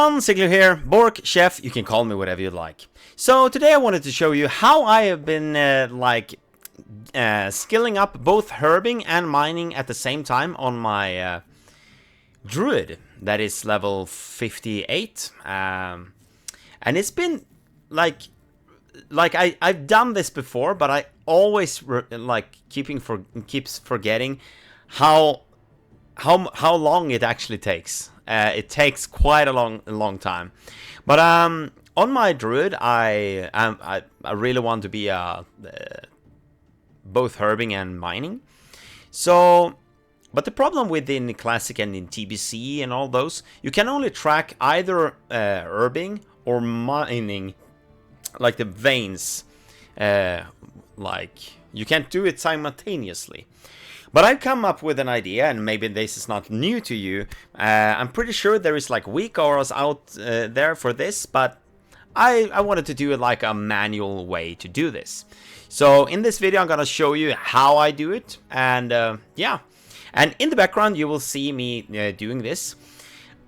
everyone, Ziggler here, Bork, chef, you can call me whatever you like. So today I wanted to show you how I have been skilling up both herbing and mining at the same time on my druid that is level 58. And it's been like I've done this before, but I always keeps forgetting how long it actually takes. It takes quite a long time, but on my druid, I really want to be both herbing and mining. So, but the problem within Classic and in TBC and all those, you can only track either herbing or mining, like the veins. Like you can't do it simultaneously. But I've come up with an idea, and maybe this is not new to you. I'm pretty sure there is like weak auras out there for this, but I wanted to do it like a manual way to do this. So in this video, I'm gonna show you how I do it, and yeah. And in the background, you will see me doing this,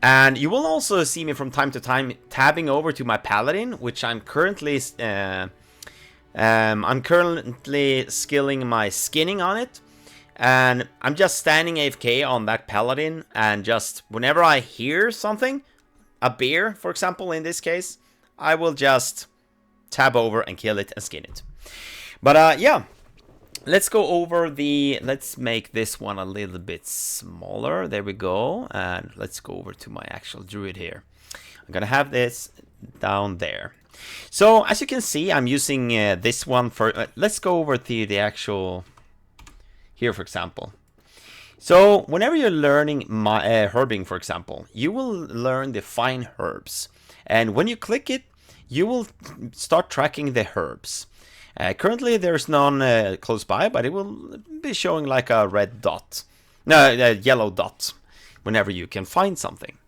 and you will also see me from time to time tabbing over to my paladin, which I'm currently skilling my skinning on it. And I'm just standing AFK on that paladin, and just whenever I hear something, a bear, for example, in this case, I will just tab over and kill it and skin it. But yeah, let's go over let's make this one a little bit smaller. There we go. And let's go over to my actual druid here. I'm gonna have this down there. So as you can see, I'm using this one for, let's go over to the actual, here for example. So whenever you're learning herbing, for example, you will learn the fine herbs, and when you click it, you will start tracking the herbs. Currently there's none close by, but it will be showing like a red dot, no, a yellow dot, whenever you can find something.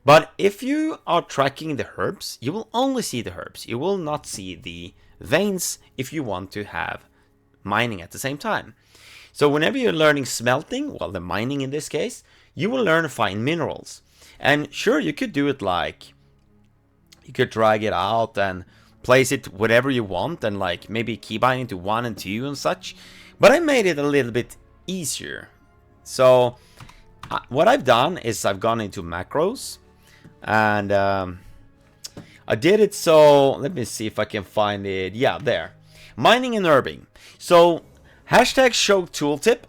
But if you are tracking the herbs, you will only see the herbs. You will not see the veins if you want to have mining at the same time. So whenever you're learning smelting, well, the mining in this case, you will learn fine minerals. And sure, you could do it like, you could drag it out and place it whatever you want, and like maybe keybinding to 1 and 2 and such. But I made it a little bit easier. So what I've done is I've gone into macros, and I did it so, let me see if I can find it. Yeah, there. Mining and herbing. So hashtag show tooltip,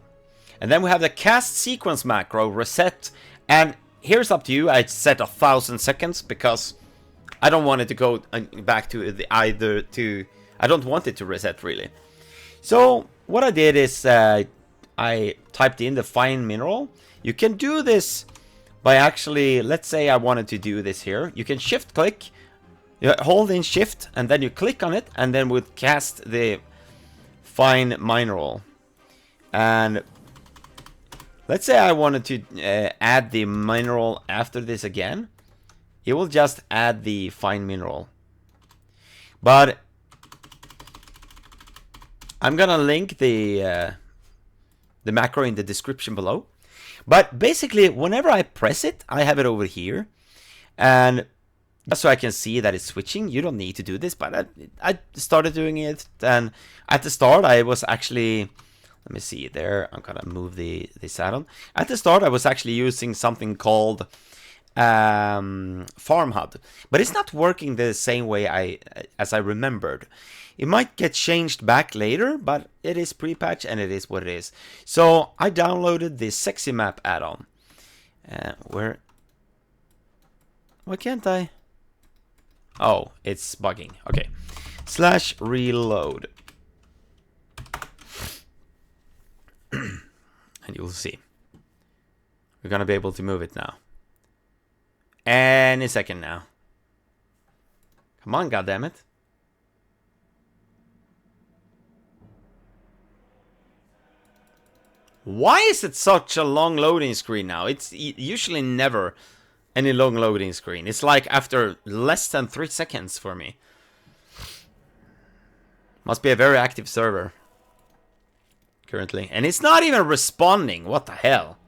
and then we have the cast sequence macro reset, and here's up to you. I set 1,000 seconds because I don't want it to go back to I don't want it to reset really. So what I did is I typed in the fine mineral. You can do this by actually, let's say I wanted to do this here. You can shift click, you hold in shift, and then you click on it, and then would cast the fine mineral. And let's say I wanted to add the mineral after this again. It will just add the fine mineral. But I'm gonna link the macro in the description below. But basically, whenever I press it, I have it over here, and just so I can see that it's switching. You don't need to do this, but I started doing it, and at the start I was actually, let me see there, I'm gonna move this add-on. At the start I was actually using something called Farm HUD, but it's not working the same way as I remembered. It might get changed back later, but it is pre-patch and it is what it is. So I downloaded the Sexymap add-on. Why can't I? Oh, it's bugging. Okay. /reload. And you'll see. We're gonna be able to move it now. Any second now. Come on, goddammit. Why is it such a long loading screen now? It's usually never any long loading screen. It's like after less than 3 seconds for me. Must be a very active server currently. And it's not even responding. What the hell?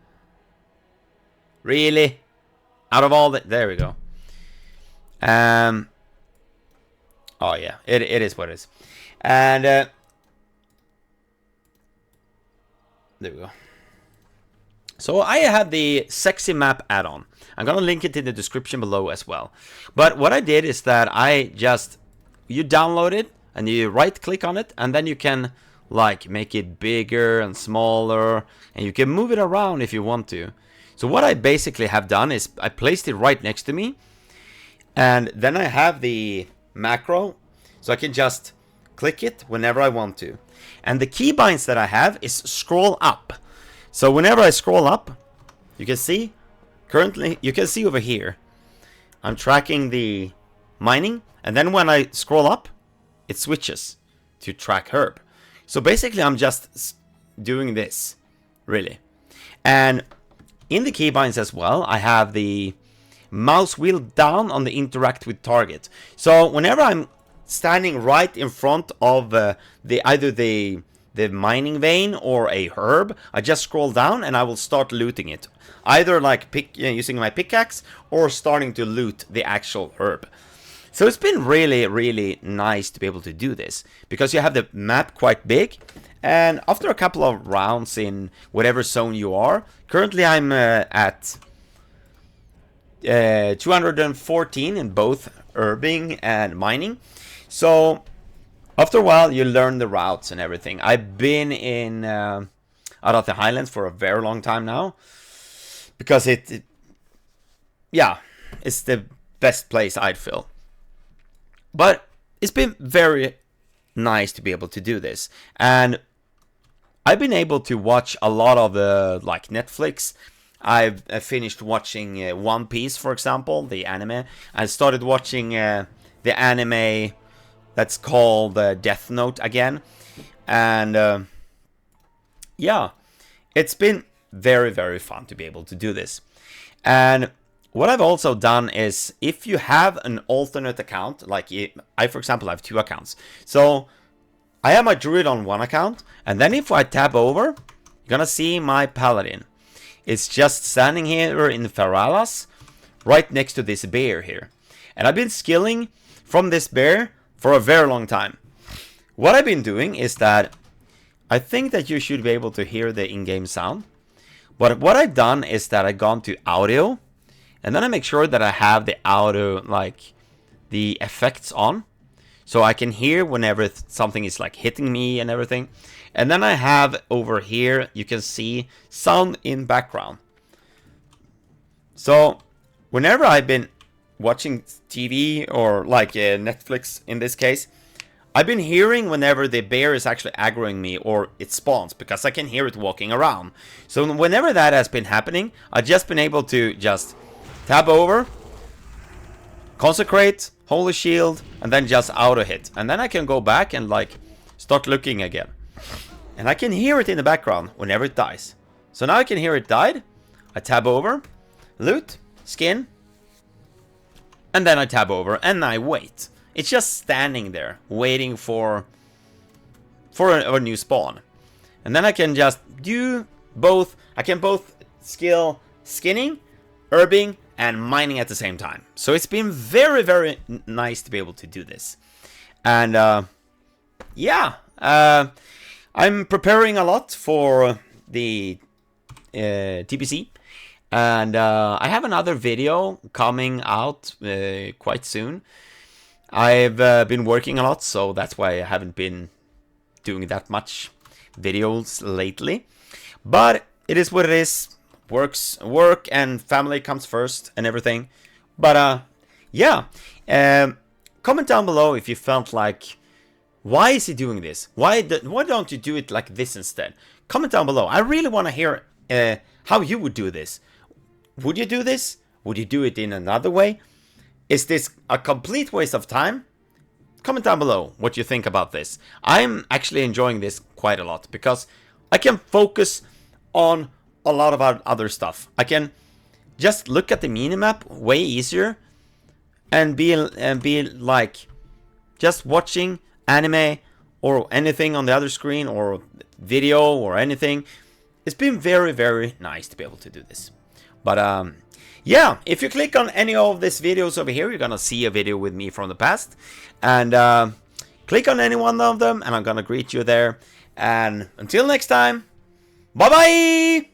Really? Out of all the... There we go. Oh yeah, it is what it is. And there we go. So I have the Sexymap add-on. I'm gonna link it in the description below as well. But what I did is that you download it and you right click on it, and then you can like make it bigger and smaller, and you can move it around if you want to. So what I basically have done is I placed it right next to me, and then I have the macro, so I can just click it whenever I want to. And the keybinds that I have is scroll up. So whenever I scroll up, you can see, currently, you can see over here, I'm tracking the mining, and then when I scroll up, it switches to track herb. So basically I'm just doing this, really. And in the keybinds as well, I have the mouse wheel down on the interact with target. So whenever I'm standing right in front of either the mining vein or a herb, I just scroll down and I will start looting it. Either like using my pickaxe or starting to loot the actual herb. So it's been really, really nice to be able to do this, because you have the map quite big, and after a couple of rounds in whatever zone you are, currently I'm at 214 in both herbing and mining. So after a while you learn the routes and everything. I've been in out of the Highlands for a very long time now, because yeah, it's the best place I'd feel. But it's been very nice to be able to do this, and I've been able to watch a lot of like Netflix. I've finished watching One Piece, for example, the anime. I started watching the anime that's called Death Note again, and yeah, it's been very, very fun to be able to do this. And what I've also done is, if you have an alternate account, like I, for example, have 2 accounts. So I have my druid on one account, and then if I tab over, you're gonna see my paladin. It's just standing here in Feralas, right next to this bear here. And I've been skilling from this bear for a very long time. What I've been doing is that I think that you should be able to hear the in-game sound. But what I've done is that I've gone to audio, and then I make sure that I have the audio, like the effects on, so I can hear whenever something is like hitting me and everything. And then I have over here, you can see sound in background. So whenever I've been watching TV or like Netflix in this case, I've been hearing whenever the bear is actually aggroing me or it spawns, because I can hear it walking around. So whenever that has been happening, I've just been able to just tab over, consecrate, holy shield, and then just auto hit. And then I can go back and like start looking again. And I can hear it in the background whenever it dies. So now I can hear it died. I tab over, loot, skin, and then I tab over and I wait. It's just standing there waiting for a new spawn. And then I can just do both. I can both skill skinning, herbing, and mining at the same time. So it's been very, very nice to be able to do this. And yeah, I'm preparing a lot for the TPC. And I have another video coming out quite soon. I've been working a lot, so that's why I haven't been doing that much videos lately. But it is what it is. Work and family comes first and everything. But yeah, comment down below if you felt like, why is he doing this? Why don't you do it like this instead? Comment down below. I really want to hear how you would do this. Would you do this? Would you do it in another way? Is this a complete waste of time? Comment down below what you think about this. I'm actually enjoying this quite a lot, because I can focus on a lot of other stuff. I can just look at the minimap way easier and be like just watching anime or anything on the other screen or video or anything. It's been very, very nice to be able to do this. But yeah, if you click on any of these videos over here, you're gonna see a video with me from the past. And click on any one of them, and I'm gonna greet you there. And until next time, bye-bye!